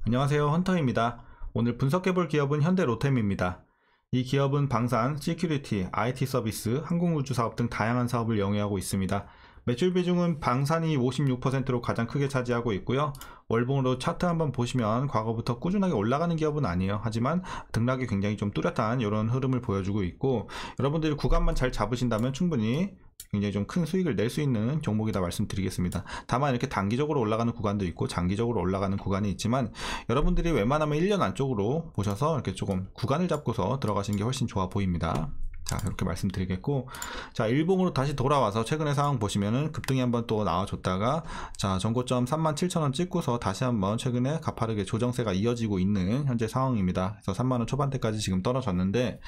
안녕하세요, 헌터입니다. 오늘 분석해볼 기업은 현대로템입니다. 이 기업은 방산, 시큐리티, IT 서비스, 항공우주 사업 등 다양한 사업을 영위하고 있습니다. 매출 비중은 방산이 56%로 가장 크게 차지하고 있고요. 월봉으로 차트 한번 보시면 과거부터 꾸준하게 올라가는 기업은 아니에요. 하지만 등락이 굉장히 좀 뚜렷한 이런 흐름을 보여주고 있고, 여러분들이 구간만 잘 잡으신다면 충분히 굉장히 좀 큰 수익을 낼 수 있는 종목이다 말씀드리겠습니다. 다만 이렇게 단기적으로 올라가는 구간도 있고 장기적으로 올라가는 구간이 있지만, 여러분들이 웬만하면 1년 안쪽으로 보셔서 이렇게 조금 구간을 잡고서 들어가시는 게 훨씬 좋아 보입니다. 자, 이렇게 말씀드리겠고, 자, 일봉으로 다시 돌아와서 최근의 상황 보시면은 급등이 한번 또 나와줬다가, 자, 전고점 37,000원 찍고서 다시 한번 최근에 가파르게 조정세가 이어지고 있는 현재 상황입니다. 그래서 3만원 초반대까지 지금 떨어졌는데,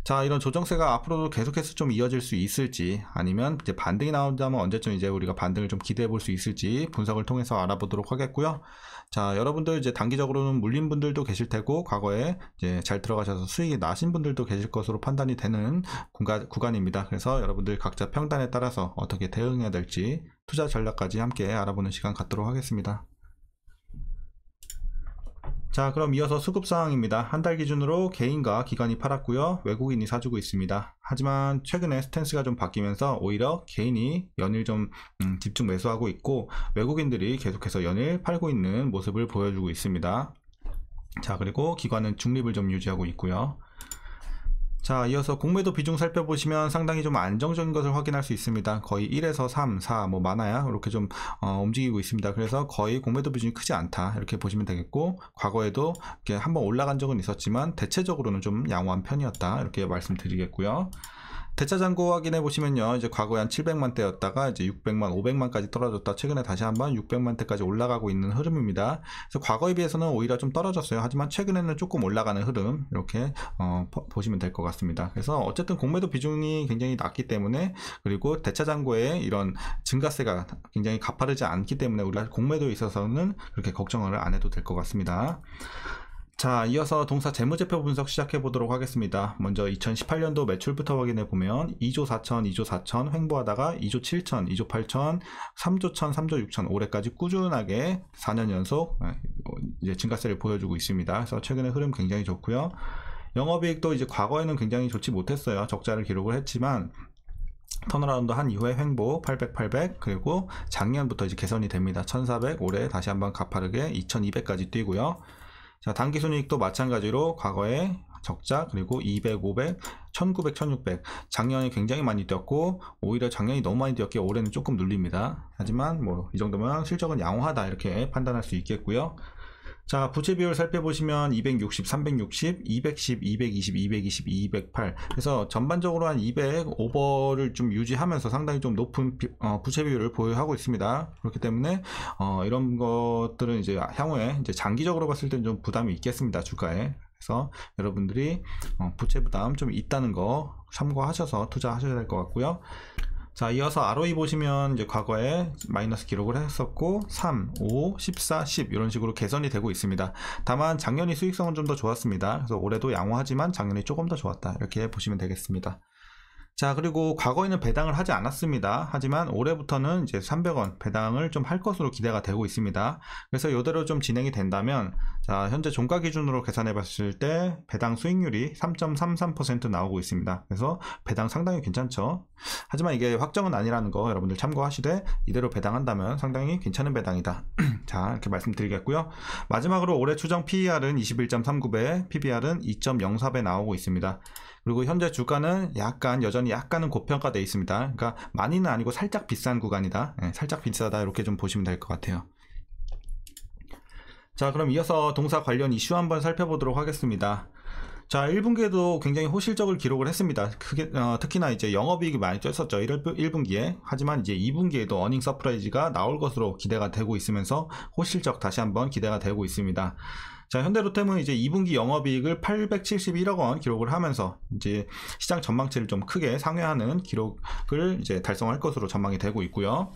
자, 이런 조정세가 앞으로도 계속해서 좀 이어질 수 있을지, 아니면 이제 반등이 나온다면 언제쯤 이제 우리가 반등을 좀 기대해 볼 수 있을지 분석을 통해서 알아보도록 하겠고요. 자, 여러분들 이제 단기적으로는 물린 분들도 계실 테고, 과거에 이제 잘 들어가셔서 수익이 나신 분들도 계실 것으로 판단이 되는 구간입니다. 그래서 여러분들 각자 평단에 따라서 어떻게 대응해야 될지 투자 전략까지 함께 알아보는 시간 갖도록 하겠습니다. 자, 그럼 이어서 수급 상황입니다. 한 달 기준으로 개인과 기관이 팔았고요, 외국인이 사주고 있습니다. 하지만 최근에 스탠스가 좀 바뀌면서 오히려 개인이 연일 좀 집중 매수하고 있고, 외국인들이 계속해서 연일 팔고 있는 모습을 보여주고 있습니다. 자, 그리고 기관은 중립을 좀 유지하고 있고요. 자, 이어서 공매도 비중 살펴보시면 상당히 좀 안정적인 것을 확인할 수 있습니다. 거의 1에서 3, 4 뭐 많아야 이렇게 좀 움직이고 있습니다. 그래서 거의 공매도 비중이 크지 않다 이렇게 보시면 되겠고, 과거에도 이렇게 한번 올라간 적은 있었지만 대체적으로는 좀 양호한 편이었다 이렇게 말씀드리겠고요. 대차 잔고 확인해 보시면요, 이제 과거에 한 700만대였다가 이제 600만, 500만까지 떨어졌다 최근에 다시 한번 600만대까지 올라가고 있는 흐름입니다. 그래서 과거에 비해서는 오히려 좀 떨어졌어요. 하지만 최근에는 조금 올라가는 흐름 이렇게 보시면 될 것 같습니다. 그래서 어쨌든 공매도 비중이 굉장히 낮기 때문에, 그리고 대차 잔고의 이런 증가세가 굉장히 가파르지 않기 때문에 우리가 공매도에 있어서는 그렇게 걱정을 안 해도 될 것 같습니다. 자, 이어서 동사 재무제표 분석 시작해 보도록 하겠습니다. 먼저 2018년도 매출부터 확인해 보면 2조 4천, 2조 4천 횡보하다가 2조 7천, 2조 8천, 3조 1천, 3조 6천 올해까지 꾸준하게 4년 연속 이제 증가세를 보여주고 있습니다. 그래서 최근에 흐름 굉장히 좋고요. 영업이익도 이제 과거에는 굉장히 좋지 못했어요. 적자를 기록을 했지만 턴어라운드 한 이후에 횡보 800, 800, 그리고 작년부터 이제 개선이 됩니다. 1400, 올해 다시 한번 가파르게 2200까지 뛰고요. 자, 단기순이익도 마찬가지로 과거에 적자, 그리고 200, 500, 1900, 1600 작년에 굉장히 많이 뛰었고, 오히려 작년이 너무 많이 뛰었기에 올해는 조금 눌립니다. 하지만 뭐 이 정도면 실적은 양호하다 이렇게 판단할 수 있겠고요. 자, 부채 비율 살펴보시면 260, 360, 210, 220, 220, 208 그래서 전반적으로 한 200 오버를 좀 유지하면서 상당히 좀 높은 부채 비율을 보유하고 있습니다. 그렇기 때문에 이런 것들은 이제 향후에 이제 장기적으로 봤을 때는 좀 부담이 있겠습니다, 주가에. 그래서 여러분들이 부채 부담 좀 있다는 거 참고하셔서 투자하셔야 될 것 같고요. 자, 이어서 ROE 보시면 이제 과거에 마이너스 기록을 했었고 3, 5, 14, 10 이런 식으로 개선이 되고 있습니다. 다만 작년이 수익성은 좀 더 좋았습니다. 그래서 올해도 양호하지만 작년이 조금 더 좋았다 이렇게 보시면 되겠습니다. 자, 그리고 과거에는 배당을 하지 않았습니다. 하지만 올해부터는 이제 300원 배당을 좀 할 것으로 기대가 되고 있습니다. 그래서 이대로 좀 진행이 된다면, 자, 현재 종가 기준으로 계산해 봤을 때 배당 수익률이 3.33% 나오고 있습니다. 그래서 배당 상당히 괜찮죠. 하지만 이게 확정은 아니라는 거 여러분들 참고하시되, 이대로 배당한다면 상당히 괜찮은 배당이다. 자, 이렇게 말씀드리겠고요. 마지막으로 올해 추정 PER은 21.39배, PBR은 2.04배 나오고 있습니다. 그리고 현재 주가는 여전히 약간은 고평가되어 있습니다. 그러니까 많이는 아니고 살짝 비싼 구간이다. 살짝 비싸다 이렇게 좀 보시면 될 것 같아요. 자, 그럼 이어서 동사 관련 이슈 한번 살펴보도록 하겠습니다. 자, 1분기에도 굉장히 호실적을 기록을 했습니다. 특히나 이제 영업이익이 많이 쪘었죠, 1분기에. 하지만 이제 2분기에도 어닝 서프라이즈가 나올 것으로 기대가 되고 있으면서 호실적 다시 한번 기대가 되고 있습니다. 자, 현대로템은 이제 2분기 영업이익을 871억 원 기록을 하면서 이제 시장 전망치를 좀 크게 상회하는 기록을 이제 달성할 것으로 전망이 되고 있고요.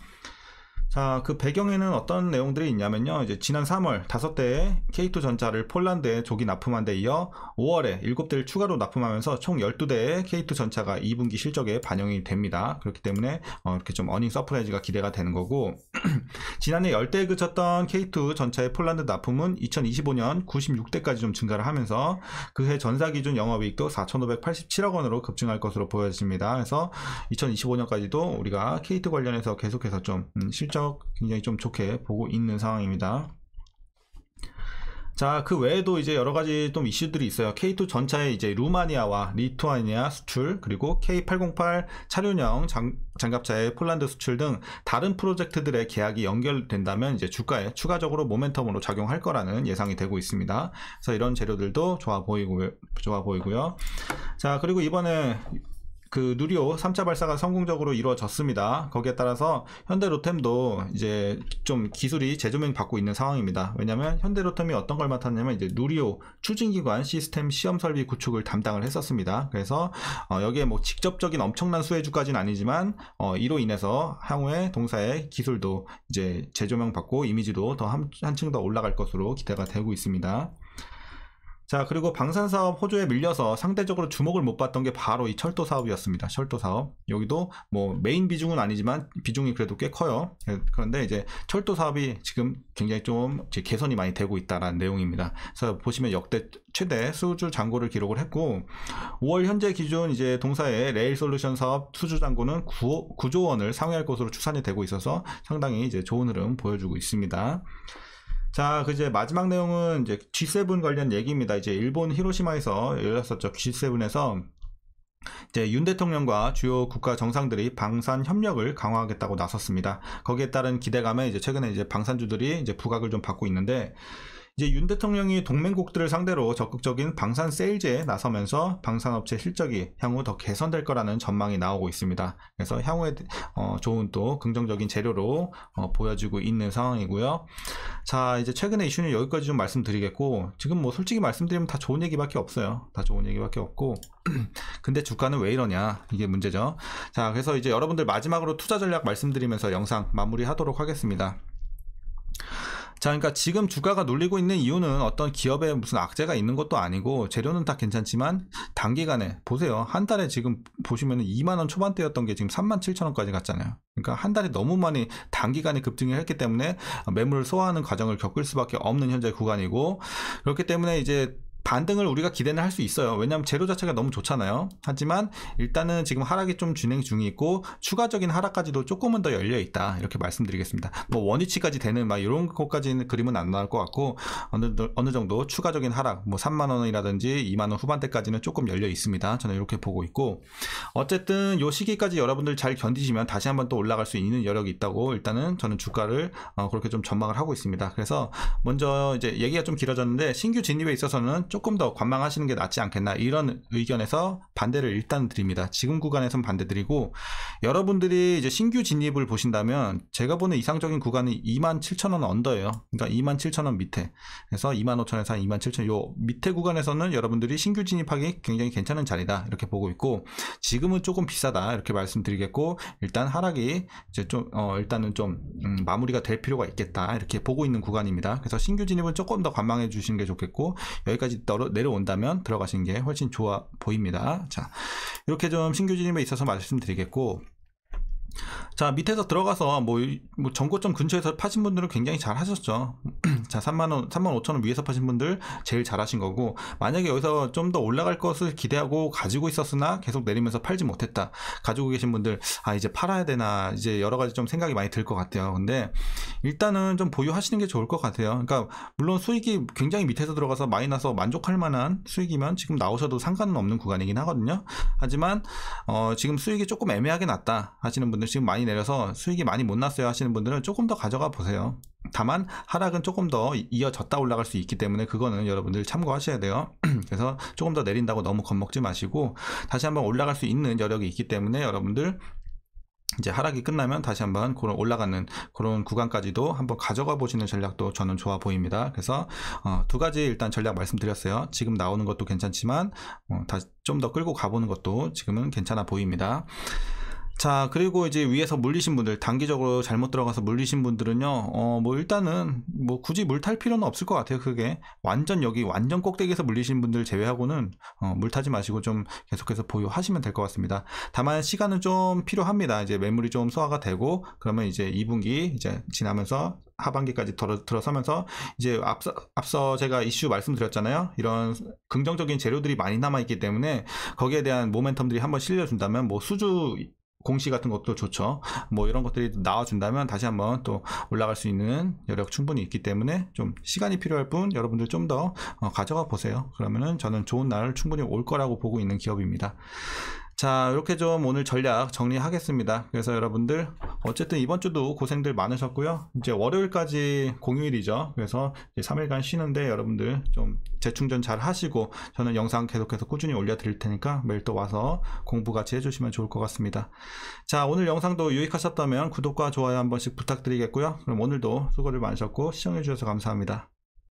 자, 그 배경에는 어떤 내용들이 있냐면요. 이제 지난 3월 5대의 K2 전차를 폴란드에 조기 납품한 데 이어 5월에 7대를 추가로 납품하면서 총 12대의 K2 전차가 2분기 실적에 반영이 됩니다. 그렇기 때문에 이렇게 좀 어닝 서프라이즈가 기대가 되는 거고, 지난해 10대에 그쳤던 K2 전차의 폴란드 납품은 2025년 96대까지 좀 증가를 하면서 그해 전사 기준 영업이익도 4,587억 원으로 급증할 것으로 보여집니다. 그래서 2025년까지도 우리가 K2 관련해서 계속해서 좀 실적 굉장히 좀 좋게 보고 있는 상황입니다. 자, 그 외에도 이제 여러 가지 좀 이슈들이 있어요. K2 전차의 이제 루마니아와 리투아니아 수출, 그리고 K808 차륜형 장갑차의 폴란드 수출 등 다른 프로젝트들의 계약이 연결된다면 이제 주가에 추가적으로 모멘텀으로 작용할 거라는 예상이 되고 있습니다. 그래서 이런 재료들도 좋아 보이고요. 자, 그리고 이번에 그 누리호 3차 발사가 성공적으로 이루어졌습니다. 거기에 따라서 현대로템도 이제 좀 기술이 재조명 받고 있는 상황입니다. 왜냐면 현대로템이 어떤 걸 맡았냐면 이제 누리호 추진기관 시스템 시험 설비 구축을 담당을 했었습니다. 그래서 여기에 뭐 직접적인 엄청난 수혜주까지는 아니지만 이로 인해서 향후에 동사의 기술도 이제 재조명 받고 이미지도 더 한층 더 올라갈 것으로 기대가 되고 있습니다. 자, 그리고 방산사업 호조에 밀려서 상대적으로 주목을 못 받던 게 바로 이 철도 사업이었습니다. 철도 사업. 여기도 뭐 메인 비중은 아니지만 비중이 그래도 꽤 커요. 그런데 이제 철도 사업이 지금 굉장히 좀 개선이 많이 되고 있다라는 내용입니다. 그래서 보시면 역대 최대 수주 잔고를 기록을 했고, 5월 현재 기준 이제 동사의 레일 솔루션 사업 수주 잔고는 9조 원을 상회할 것으로 추산이 되고 있어서 상당히 이제 좋은 흐름 보여주고 있습니다. 자, 그 이제 마지막 내용은 이제 G7 관련 얘기입니다. 이제 일본 히로시마에서 열렸었죠. G7에서 이제 윤 대통령과 주요 국가 정상들이 방산 협력을 강화하겠다고 나섰습니다. 거기에 따른 기대감에 이제 최근에 이제 방산주들이 이제 부각을 좀 받고 있는데, 이제 윤 대통령이 동맹국들을 상대로 적극적인 방산 세일제에 나서면서 방산업체 실적이 향후 더 개선될 거라는 전망이 나오고 있습니다. 그래서 향후에 좋은 또 긍정적인 재료로 보여지고 있는 상황이고요. 자, 이제 최근에 이슈는 여기까지 좀 말씀드리겠고, 지금 뭐 솔직히 말씀드리면 다 좋은 얘기밖에 없어요. 다 좋은 얘기밖에 없고, 근데 주가는 왜 이러냐, 이게 문제죠. 자, 그래서 이제 여러분들 마지막으로 투자 전략 말씀드리면서 영상 마무리하도록 하겠습니다. 자, 그러니까 지금 주가가 눌리고 있는 이유는 어떤 기업에 무슨 악재가 있는 것도 아니고, 재료는 다 괜찮지만 단기간에 보세요. 한 달에 지금 보시면 2만원 초반대였던 게 지금 37,000원까지 갔잖아요. 그러니까 한 달에 너무 많이 단기간에 급등을 했기 때문에 매물을 소화하는 과정을 겪을 수밖에 없는 현재 구간이고, 그렇기 때문에 이제 반등을 우리가 기대는 할 수 있어요. 왜냐하면 재료 자체가 너무 좋잖아요. 하지만 일단은 지금 하락이 좀 진행 중이 있고, 추가적인 하락까지도 조금은 더 열려 있다, 이렇게 말씀드리겠습니다. 뭐 원위치까지 되는 막 이런 것까지는 그림은 안 나올 것 같고, 어느 정도 추가적인 하락, 뭐 3만원이라든지 2만원 후반대까지는 조금 열려 있습니다. 저는 이렇게 보고 있고, 어쨌든 요 시기까지 여러분들 잘 견디시면 다시 한번 또 올라갈 수 있는 여력이 있다고 일단은 저는 주가를 그렇게 좀 전망을 하고 있습니다. 그래서 먼저 이제 얘기가 좀 길어졌는데, 신규 진입에 있어서는 조금 더 관망하시는 게 낫지 않겠나, 이런 의견에서 반대를 일단 드립니다. 지금 구간에선 반대 드리고, 여러분들이 이제 신규 진입을 보신다면 제가 보는 이상적인 구간이 27,000원 언더예요. 그러니까 27,000원 밑에, 그래서 25,000원에서 27,000원 요 밑에 구간에서는 여러분들이 신규 진입하기 굉장히 괜찮은 자리다, 이렇게 보고 있고, 지금은 조금 비싸다, 이렇게 말씀드리겠고, 일단 하락이 이제 좀 일단은 좀 마무리가 될 필요가 있겠다, 이렇게 보고 있는 구간입니다. 그래서 신규 진입은 조금 더 관망해 주시는 게 좋겠고, 여기까지 내려온다면 들어가시는 게 훨씬 좋아 보입니다. 자, 이렇게 좀 신규 진입에 있어서 말씀드리겠고, 자, 밑에서 들어가서 뭐 전고점 근처에서 파신 분들은 굉장히 잘 하셨죠. 자, 35,000원 위에서 파신 분들 제일 잘 하신 거고, 만약에 여기서 좀 더 올라갈 것을 기대하고 가지고 있었으나 계속 내리면서 팔지 못했다, 가지고 계신 분들, 이제 팔아야 되나, 이제 여러 가지 좀 생각이 많이 들 것 같아요. 근데 일단은 좀 보유하시는 게 좋을 것 같아요. 그러니까 물론 수익이 굉장히 밑에서 들어가서 많이 나서 만족할 만한 수익이면 지금 나오셔도 상관은 없는 구간이긴 하거든요. 하지만 지금 수익이 조금 애매하게 났다 하시는 분들, 지금 많이 내려서 수익이 많이 못 났어요 하시는 분들은 조금 더 가져가 보세요. 다만 하락은 조금 더 이어졌다 올라갈 수 있기 때문에 그거는 여러분들 참고하셔야 돼요. 그래서 조금 더 내린다고 너무 겁먹지 마시고, 다시 한번 올라갈 수 있는 여력이 있기 때문에 여러분들 이제 하락이 끝나면 다시 한번 그런 올라가는 그런 구간까지도 한번 가져가 보시는 전략도 저는 좋아 보입니다. 그래서 두 가지 일단 전략 말씀드렸어요. 지금 나오는 것도 괜찮지만 좀 더 끌고 가보는 것도 지금은 괜찮아 보입니다. 자, 그리고 이제 위에서 물리신 분들, 단기적으로 잘못 들어가서 물리신 분들은요, 뭐 일단은 뭐 굳이 물 탈 필요는 없을 것 같아요. 그게 완전 여기 완전 꼭대기에서 물리신 분들 제외하고는 물 타지 마시고 좀 계속해서 보유하시면 될 것 같습니다. 다만 시간은 좀 필요합니다. 이제 매물이 좀 소화가 되고 그러면 이제 2분기 이제 지나면서 하반기까지 들어서면서 이제 앞서 제가 이슈 말씀드렸잖아요. 이런 긍정적인 재료들이 많이 남아있기 때문에 거기에 대한 모멘텀들이 한번 실려준다면 뭐 수주 공시 같은 것도 좋죠. 뭐 이런 것들이 나와준다면 다시 한번 또 올라갈 수 있는 여력 충분히 있기 때문에 좀 시간이 필요할 뿐 여러분들 좀 더 가져가 보세요. 그러면은 저는 좋은 날 충분히 올 거라고 보고 있는 기업입니다. 자, 이렇게 좀 오늘 전략 정리하겠습니다. 그래서 여러분들 어쨌든 이번 주도 고생들 많으셨고요. 이제 월요일까지 공휴일이죠. 그래서 이제 3일간 쉬는데 여러분들 좀 재충전 잘 하시고 저는 영상 계속해서 꾸준히 올려드릴 테니까 매일 또 와서 공부 같이 해주시면 좋을 것 같습니다. 자, 오늘 영상도 유익하셨다면 구독과 좋아요 한 번씩 부탁드리겠고요. 그럼 오늘도 수고를 많으셨고 시청해주셔서 감사합니다.